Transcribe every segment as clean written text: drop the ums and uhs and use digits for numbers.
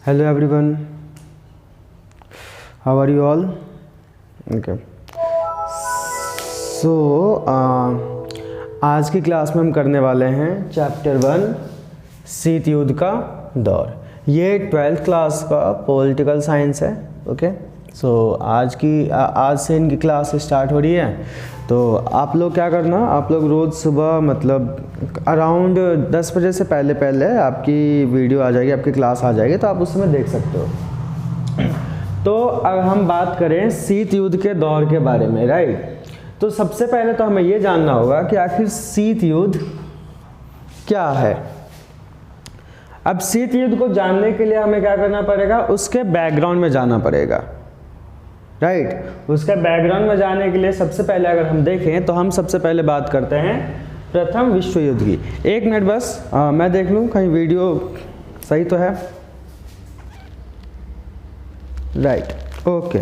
Hello everyone, how are you all? Okay. So आज की class में हम करने वाले हैं चैप्टर 1 शीत युद्ध का दौर। ये 12th क्लास का पॉलिटिकल साइंस है। ओके, सो आज से इनकी क्लास स्टार्ट हो रही है। तो आप लोग क्या करना, आप लोग रोज़ सुबह मतलब अराउंड 10 बजे से पहले आपकी वीडियो आ जाएगी, आपकी क्लास आ जाएगी, तो आप उस समय देख सकते हो। तो अगर हम बात करें शीत युद्ध के दौर के बारे में, राइट, तो सबसे पहले तो हमें ये जानना होगा कि आखिर शीत युद्ध क्या है। अब शीत युद्ध को जानने के लिए हमें क्या करना पड़ेगा, उसके बैकग्राउंड में जाना पड़ेगा, राइट। उसके बैकग्राउंड में जाने के लिए सबसे पहले अगर हम देखें तो हम सबसे पहले बात करते हैं प्रथम विश्व युद्ध की। एक मिनट बस, मैं देख लूँ कहीं वीडियो सही तो है, राइट, ओके।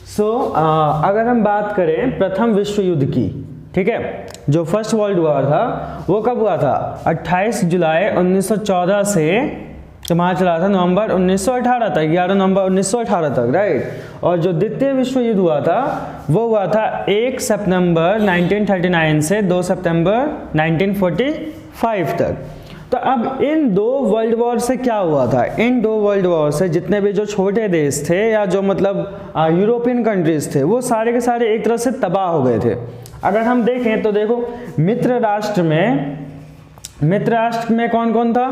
सो अगर हम बात करें प्रथम विश्व युद्ध की, ठीक है, जो फर्स्ट वर्ल्ड वॉर था वो कब हुआ था, 28 जुलाई 1914 से तुम्हारा चला था नवंबर 1918 तक, 11 नवंबर 1918 तक, राइट। और जो द्वितीय विश्व युद्ध हुआ था वो हुआ था 1 सितंबर 1939 से 2 सितंबर 1945 तक। तो अब इन दो वर्ल्ड वॉर से क्या हुआ था, इन दो वर्ल्ड वॉर से जितने भी जो छोटे देश थे या जो मतलब यूरोपियन कंट्रीज थे वो सारे के सारे एक तरह से तबाह हो गए थे। अगर हम देखें तो देखो मित्र राष्ट्र में कौन कौन था,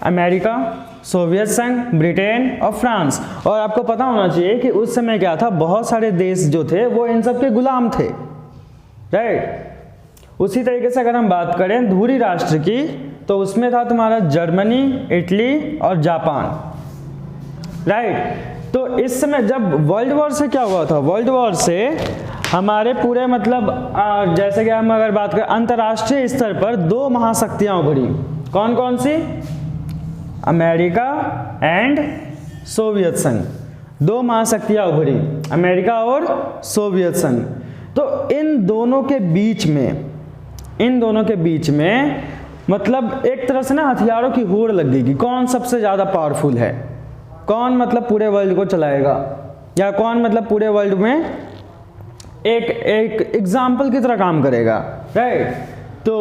अमेरिका, सोवियत संघ, ब्रिटेन और फ्रांस। और आपको पता होना चाहिए कि उस समय क्या था, बहुत सारे देश जो थे वो इन सब के गुलाम थे, राइट। उसी तरीके से अगर हम बात करें धुरी राष्ट्र की तो उसमें था तुम्हारा जर्मनी, इटली और जापान, राइट। तो इस समय जब वर्ल्ड वॉर से क्या हुआ था, वर्ल्ड वॉर से हमारे पूरे मतलब जैसे कि हम अगर बात करें अंतर्राष्ट्रीय स्तर पर दो महाशक्तियां उभरी। कौन कौन सी, अमेरिका एंड सोवियत संघ, दो महाशक्तियां उभरी, अमेरिका और सोवियत संघ। तो इन दोनों के बीच में मतलब एक तरह से ना हथियारों की होड़ लग गई कि कौन सबसे ज़्यादा पावरफुल है, कौन मतलब पूरे वर्ल्ड को चलाएगा, या कौन मतलब पूरे वर्ल्ड में एक एग्जाम्पल की तरह काम करेगा, राइट। तो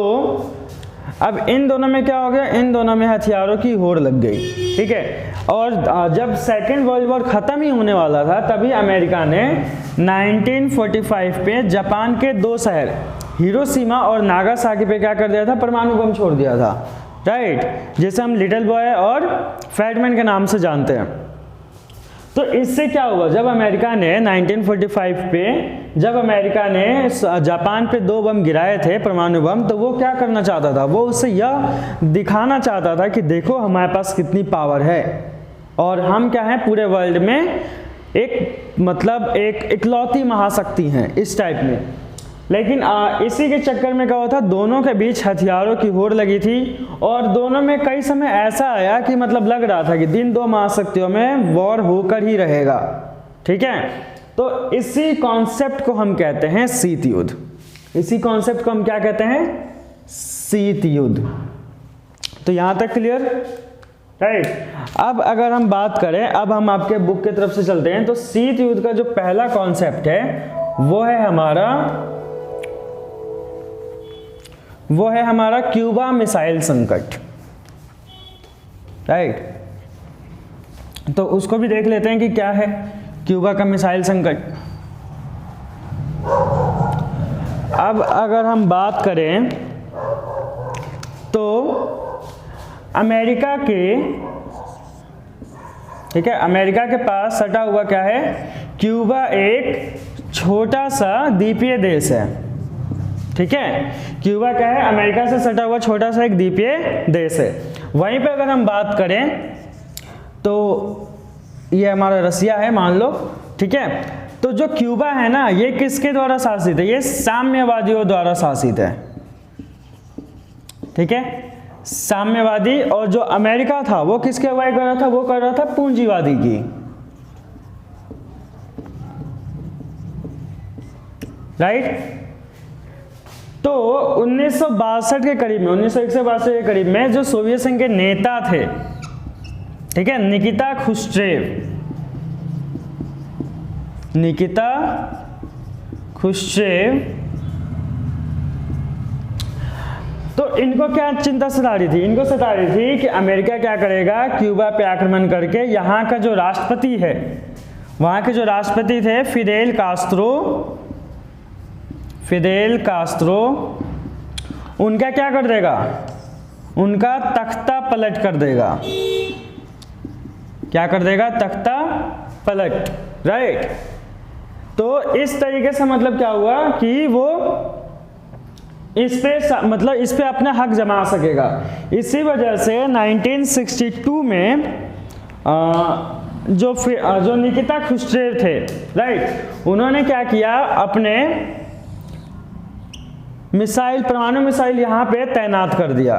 अब इन दोनों में क्या हो गया, इन दोनों में हथियारों की होड़ लग गई, ठीक है। और जब सेकेंड वर्ल्ड वॉर खत्म ही होने वाला था तभी अमेरिका ने 1945 पे जापान के दो शहर हिरोशिमा और नागासाकी पे क्या कर दिया था, परमाणु बम छोड़ दिया था, राइट, जिसे हम लिटिल बॉय और फैटमैन के नाम से जानते हैं। तो इससे क्या हुआ, जब अमेरिका ने 1945 पे जब अमेरिका ने जापान पे दो बम गिराए थे, परमाणु बम, तो वो क्या करना चाहता था, वो उससे यह दिखाना चाहता था कि देखो हमारे पास कितनी पावर है और हम क्या हैं पूरे वर्ल्ड में एक मतलब एक इकलौती महाशक्ति हैं, इस टाइप में। लेकिन इसी के चक्कर में क्या हुआ था, दोनों के बीच हथियारों की होड़ लगी थी और दोनों में कई समय ऐसा आया कि मतलब लग रहा था कि इन दो महाशक्तियों में वॉर होकर ही रहेगा, ठीक है। तो इसी कॉन्सेप्ट को हम कहते हैं शीत युद्ध। इसी कॉन्सेप्ट को हम क्या कहते हैं, शीत युद्ध। तो यहां तक क्लियर, राइट। अब अगर हम बात करें, अब हम आपके बुक की तरफ से चलते हैं। तो शीत युद्ध का जो पहला कॉन्सेप्ट है वो है हमारा क्यूबा मिसाइल संकट, राइट। तो उसको भी देख लेते हैं कि क्या है क्यूबा का मिसाइल संकट। अब अगर हम बात करें तो अमेरिका के, ठीक है, अमेरिका के पास सटा हुआ क्या है, क्यूबा एक छोटा सा द्वीपीय देश है, ठीक है। क्यूबा क्या है, अमेरिका से सटा हुआ छोटा सा एक द्वीपीय देश है। वहीं पे अगर हम बात करें तो ये हमारा रसिया है मान लो, ठीक है। तो जो क्यूबा है ना, ये किसके द्वारा शासित है, ये साम्यवादियों द्वारा शासित है, ठीक है, साम्यवादी। और जो अमेरिका था वो किसके अगुवाई कर रहा था, वो कर रहा था पूंजीवादी की, राइट। तो 1962 के करीब में, 1962 के करीब में जो सोवियत संघ के नेता थे, ठीक है, निकिता खुश्चेव, तो इनको क्या चिंता सता रही थी? इनको सता रही थी कि अमेरिका क्या करेगा, क्यूबा पे आक्रमण करके यहाँ का जो राष्ट्रपति है, वहाँ के जो राष्ट्रपति थे फिदेल कास्त्रो, उनका क्या कर देगा? उनका तख्ता पलट कर देगा। क्या कर देगा? तख्ता पलट, राइट। तो इस तरीके से मतलब क्या हुआ कि वो इस पे अपना हक जमा सकेगा। इसी वजह से 1962 में जो निकिता खुश्चेव थे, राइट, उन्होंने क्या किया, अपने परमाणु मिसाइल यहाँ पे तैनात कर दिया।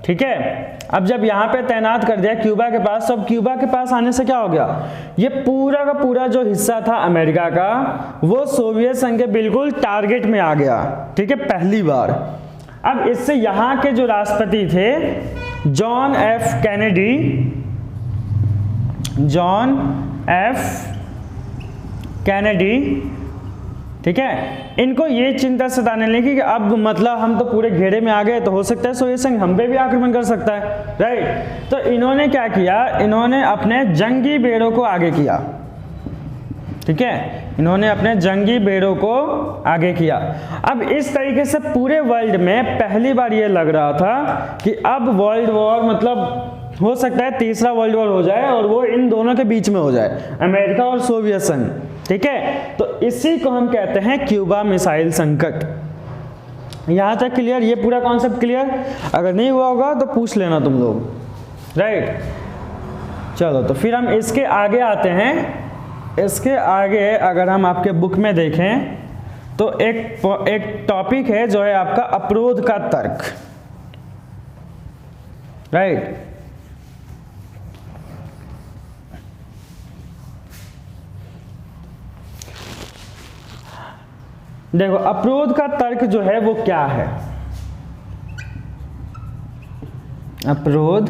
ठीक है, अब जब यहाँ पे तैनात कर दिया क्यूबा के पास, तो अब क्यूबा के पास आने से क्या हो गया, ये पूरा का पूरा जो हिस्सा था अमेरिका का, वो सोवियत संघ के बिल्कुल टारगेट में आ गया। ठीक है, पहली बार। अब इससे यहाँ के जो राष्ट्रपति थे जॉन एफ कैनेडी, ठीक है, इनको ये चिंता सताने लगी कि अब मतलब हम तो पूरे घेरे में आ गए, तो हो सकता है सोवियत संघ हम पे भी आक्रमण कर सकता है, राइट। तो इन्होंने क्या किया, इन्होंने अपने जंगी बेड़ों को आगे किया। ठीक है, इन्होंने अपने जंगी बेड़ों को आगे किया। अब इस तरीके से पूरे वर्ल्ड में पहली बार ये लग रहा था कि अब वर्ल्ड वॉर, मतलब हो सकता है तीसरा वर्ल्ड वॉर हो जाए, और वो इन दोनों के बीच में हो जाए, अमेरिका और सोवियत संघ। ठीक है, तो इसी को हम कहते हैं क्यूबा मिसाइल संकट। यहां तक क्लियर? ये पूरा कॉन्सेप्ट क्लियर? अगर नहीं हुआ होगा तो पूछ लेना तुम लोग, राइट। चलो, तो फिर हम इसके आगे आते हैं। इसके आगे अगर हम आपके बुक में देखें तो एक टॉपिक है जो है आपका अपरोध का तर्क, राइट। देखो, अपरोध का तर्क जो है वो क्या है? अपरोध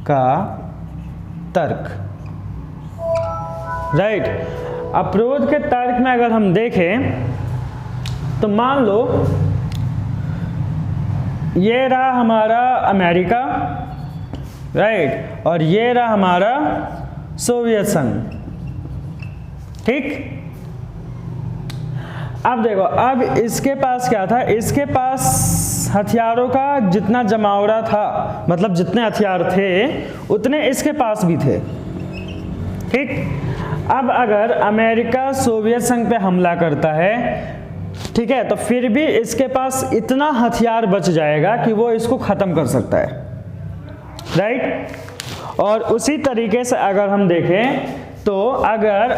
का तर्क, राइट। अपरोध के तर्क में अगर हम देखें तो मान लो ये रहा हमारा अमेरिका, राइट, और ये रहा हमारा सोवियत संघ। ठीक, अब देखो, अब इसके पास क्या था, इसके पास हथियारों का जितना जमावड़ा था, मतलब जितने हथियार थे उतने इसके पास भी थे। ठीक, अब अगर अमेरिका सोवियत संघ पे हमला करता है, ठीक है, तो फिर भी इसके पास इतना हथियार बच जाएगा कि वो इसको खत्म कर सकता है, राइट। और उसी तरीके से अगर हम देखें तो अगर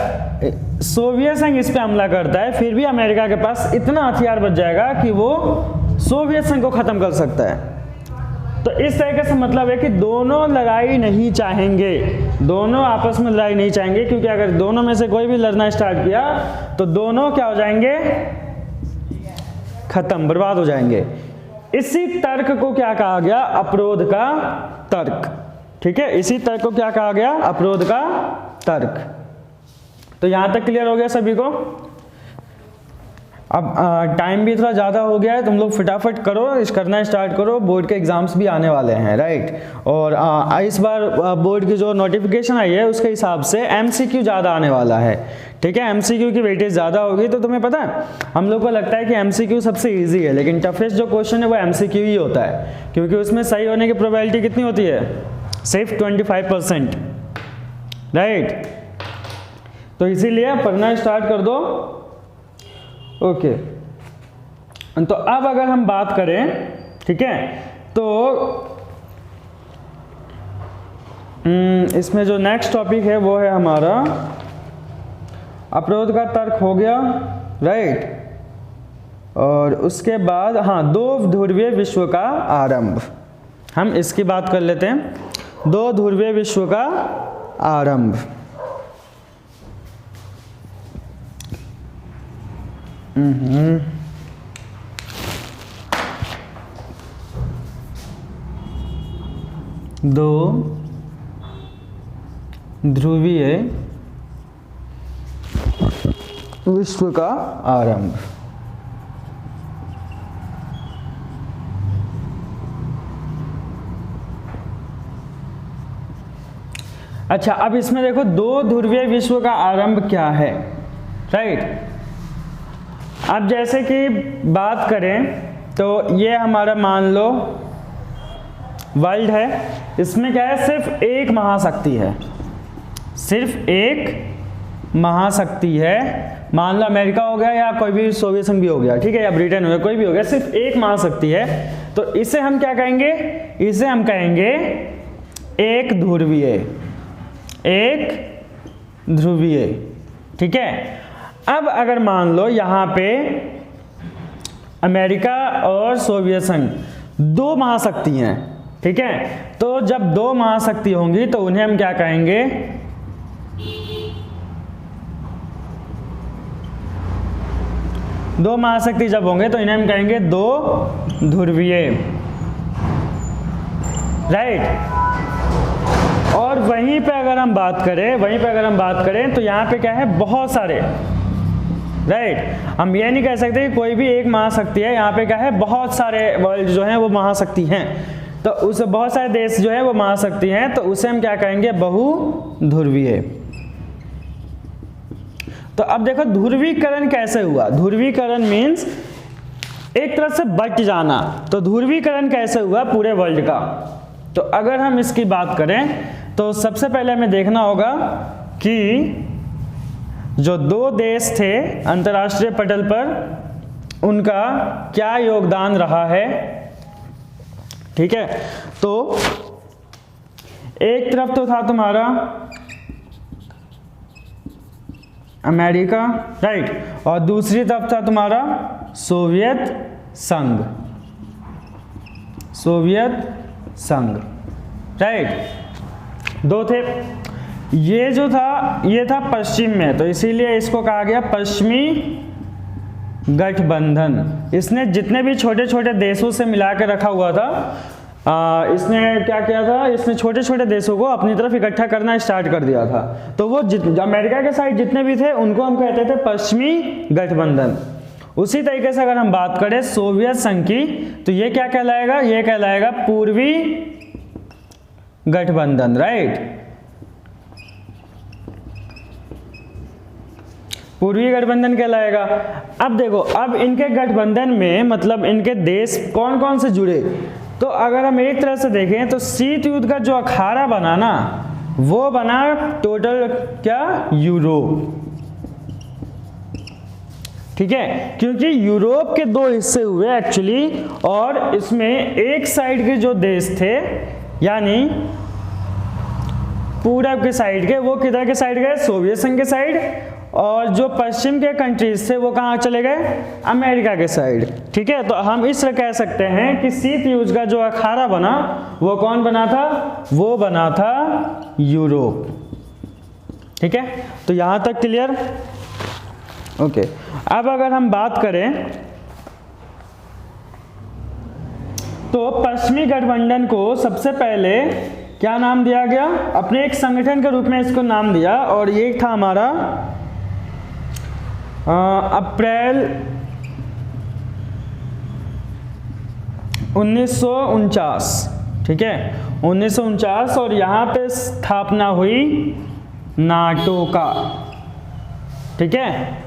सोवियत संघ इस पे हमला करता है, फिर भी अमेरिका के पास इतना हथियार बच जाएगा कि वो सोवियत संघ को खत्म कर सकता है। तो इस तरीके से मतलब है कि दोनों लड़ाई नहीं चाहेंगे, दोनों आपस में लड़ाई नहीं चाहेंगे, क्योंकि अगर दोनों में से कोई भी लड़ना स्टार्ट किया तो दोनों क्या हो जाएंगे, खत्म, बर्बाद हो जाएंगे। इसी तर्क को क्या कहा गया, अपरोध का तर्क। ठीक है, इसी तर्क को क्या कहा गया, अपरोध का तर्क। तो यहां तक क्लियर हो गया सभी को? अब टाइम भी थोड़ा ज़्यादा हो गया है, तुम लोग फटाफट करो, करना स्टार्ट करो, बोर्ड के एग्जाम्स भी आने वाले हैं, राइट। और इस बार बोर्ड की जो नोटिफिकेशन आई है उसके हिसाब से एमसीक्यू ज़्यादा आने वाला है। ठीक है, एमसीक्यू की वेटेज ज़्यादा होगी। तो तुम्हें पता है, हम लोग को लगता है कि एमसीक्यू सबसे ईजी है, लेकिन टफेस्ट जो क्वेश्चन है वो एमसीक्यू ही होता है, क्योंकि उसमें सही होने की प्रोबेबिलिटी कितनी होती है, सिर्फ 25%, राइट। तो इसीलिए पढ़ना स्टार्ट कर दो। ओके, तो अब अगर हम बात करें, ठीक है, तो इसमें जो नेक्स्ट टॉपिक है वो है हमारा अपरोध का तर्क हो गया, राइट। और उसके बाद हाँ, दो ध्रुवीय विश्व का आरंभ, हम इसकी बात कर लेते हैं। दो ध्रुवीय विश्व का आरंभ। दो ध्रुवीय विश्व का आरंभ। अच्छा, अब इसमें देखो दो ध्रुवीय विश्व का आरंभ क्या है, राइट। अब जैसे कि बात करें तो ये हमारा मान लो वर्ल्ड है, इसमें क्या है, सिर्फ एक महाशक्ति है, सिर्फ एक महाशक्ति है। मान लो अमेरिका हो गया या कोई भी सोवियत संघ भी हो गया, ठीक है, या ब्रिटेन हो गया, कोई भी हो गया, सिर्फ एक महाशक्ति है। तो इसे हम क्या कहेंगे, इसे हम कहेंगे एक ध्रुवीय, एक ध्रुवीय, ठीक है। अब अगर मान लो यहाँ पे अमेरिका और सोवियत संघ दो महाशक्ति हैं, ठीक है, तो जब दो महाशक्ति होंगी तो उन्हें हम क्या कहेंगे, दो महाशक्ति जब होंगे तो इन्हें हम कहेंगे दो ध्रुवीय, राइट। और वहीं पे अगर हम बात करें तो यहाँ पे क्या है, बहुत सारे, राइट। हम ये नहीं कह सकते कि कोई भी एक महाशक्ति है, यहाँ पे क्या है, बहुत सारे वर्ल्ड जो हैं वो महाशक्ति हैं, तो उस बहुत सारे देश जो है वो महाशक्ति हैं, तो उसे हम क्या कहेंगे, बहुध्रुवीय। तो अब देखो ध्रुवीकरण कैसे हुआ, ध्रुवीकरण मीन्स एक तरह से बट जाना। तो ध्रुवीकरण कैसे हुआ पूरे वर्ल्ड का, तो अगर हम इसकी बात करें तो सबसे पहले हमें देखना होगा कि जो दो देश थे अंतर्राष्ट्रीय पटल पर, उनका क्या योगदान रहा है, ठीक है। तो एक तरफ तो था तुम्हारा अमेरिका, राइट, और दूसरी तरफ था तुम्हारा सोवियत संघ, सोवियत संघ, राइट, दो थे। ये जो था ये था पश्चिम में, तो इसीलिए इसको कहा गया पश्चिमी गठबंधन। इसने जितने भी छोटे छोटे देशों से मिला के रखा हुआ था, इसने क्या किया था, इसने छोटे छोटे देशों को अपनी तरफ इकट्ठा करना स्टार्ट कर दिया था। तो वो अमेरिका के साइड जितने भी थे उनको हम कहते थे पश्चिमी गठबंधन। उसी तरीके से अगर हम बात करें सोवियत संघ की, तो ये क्या कहलाएगा, ये कहलाएगा पूर्वी गठबंधन, राइट, पूर्वी गठबंधन कहलाएगा। अब देखो, अब इनके गठबंधन में मतलब इनके देश कौन कौन से जुड़े, तो अगर हम एक तरह से देखें तो शीत युद्ध का जो अखाड़ा बना ना, वो बना टोटल क्या, यूरोप, ठीक है, क्योंकि यूरोप के दो हिस्से हुए एक्चुअली, और इसमें एक साइड के जो देश थे यानी पूरब के साइड के, वो किधर के साइड गए, सोवियत संघ के साइड, और जो पश्चिम के कंट्रीज थे वो कहाँ चले गए, अमेरिका के साइड, ठीक है। तो हम इस तरह कह सकते हैं कि शीत युद्ध का जो अखाड़ा बना वो कौन बना था, वो बना था यूरोप, ठीक है। तो यहां तक क्लियर, ओके। अब अगर हम बात करें तो पश्चिमी गठबंधन को सबसे पहले क्या नाम दिया गया, अपने एक संगठन के रूप में इसको नाम दिया, और ये था हमारा अप्रैल 1949, ठीक है, 1949, और यहाँ पे स्थापना हुई नाटो का, ठीक है।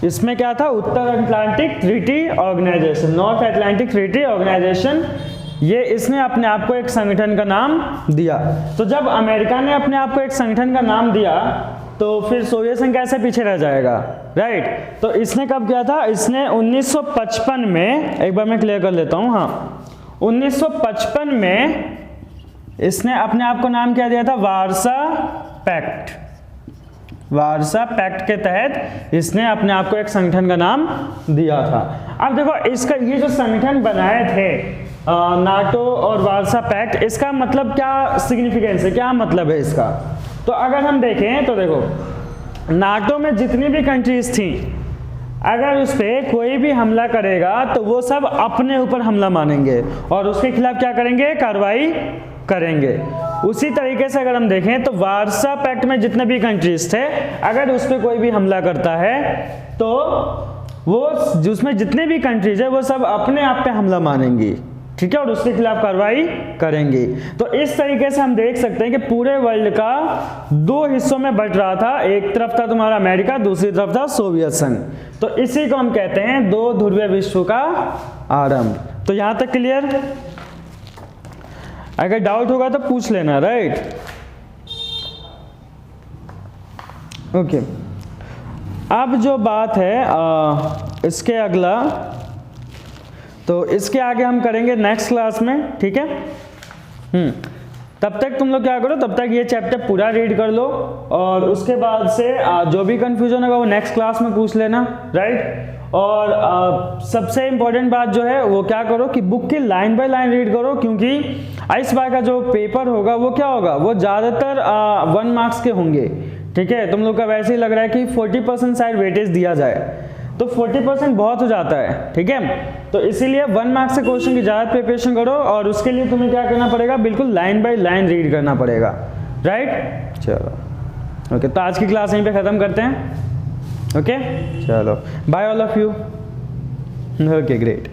इसमें क्या था, उत्तर Atlantic Treaty Organization, North Atlantic Treaty Organization, ये इसने अपने आप को एक संगठन का नाम दिया। तो जब अमेरिका ने अपने आप को एक संगठन का नाम दिया तो फिर सोवियत संघ कैसे पीछे रह जाएगा, राइट। तो इसने कब किया था, इसने 1955 में, एक बार मैं क्लियर कर लेता हूँ, हाँ, 1955 में इसने अपने आप को नाम क्या दिया था, वारसा पैक्ट, वारसा पैक्ट के तहत इसने अपने आप को एक संगठन का नाम दिया था। अब देखो इसका ये जो संगठन बनाए थे नाटो और वारसा पैक्ट, इसका मतलब क्या सिग्निफिकेंस है, क्या मतलब है इसका। तो अगर हम देखें तो देखो नाटो में जितनी भी कंट्रीज थी अगर उस पर कोई भी हमला करेगा तो वो सब अपने ऊपर हमला मानेंगे और उसके खिलाफ क्या करेंगे, कार्रवाई करेंगे। उसी तरीके से अगर हम देखें तो वारसा पैक्ट में जितने भी कंट्रीज थे, अगर उस पर कोई भी हमला करता है तो वो जिसमें जितने भी कंट्रीज है वो सब अपने आप पे हमला मानेंगी, ठीक है, और उसके खिलाफ कार्रवाई करेंगे। तो इस तरीके से हम देख सकते हैं कि पूरे वर्ल्ड का दो हिस्सों में बंट रहा था, एक तरफ था तुम्हारा अमेरिका, दूसरी तरफ था सोवियत संघ। तो इसी को हम कहते हैं दो ध्रुवीय विश्व का आरंभ। तो यहां तक क्लियर? अगर डाउट होगा तो पूछ लेना, राइट? ओके, अब जो बात है इसके अगला, तो इसके आगे हम करेंगे नेक्स्ट क्लास में, ठीक है। तब तक तुम लोग क्या करो, तब तक ये चैप्टर पूरा रीड कर लो और उसके बाद से जो भी कंफ्यूजन होगा वो नेक्स्ट क्लास में पूछ लेना, राइट? और सबसे इम्पोर्टेंट बात जो है वो क्या करो कि बुक की लाइन बाय लाइन रीड करो, क्योंकि इस बार का जो पेपर होगा वो क्या होगा, वो ज़्यादातर 1 मार्क्स के होंगे, ठीक है। तुम लोग का वैसे ही लग रहा है कि 40% शायद वेटेज दिया जाए, तो 40% बहुत हो जाता है, ठीक है। तो इसीलिए 1 मार्क्स से क्वेश्चन की ज़्यादा प्रिपरेशन करो और उसके लिए तुम्हें क्या करना पड़ेगा, बिल्कुल लाइन बाय लाइन रीड करना पड़ेगा, राइट? चलो ओके, तो आज की क्लास यहीं पे ख़त्म करते हैं। ओके, चलो bye all of you. Okay, great.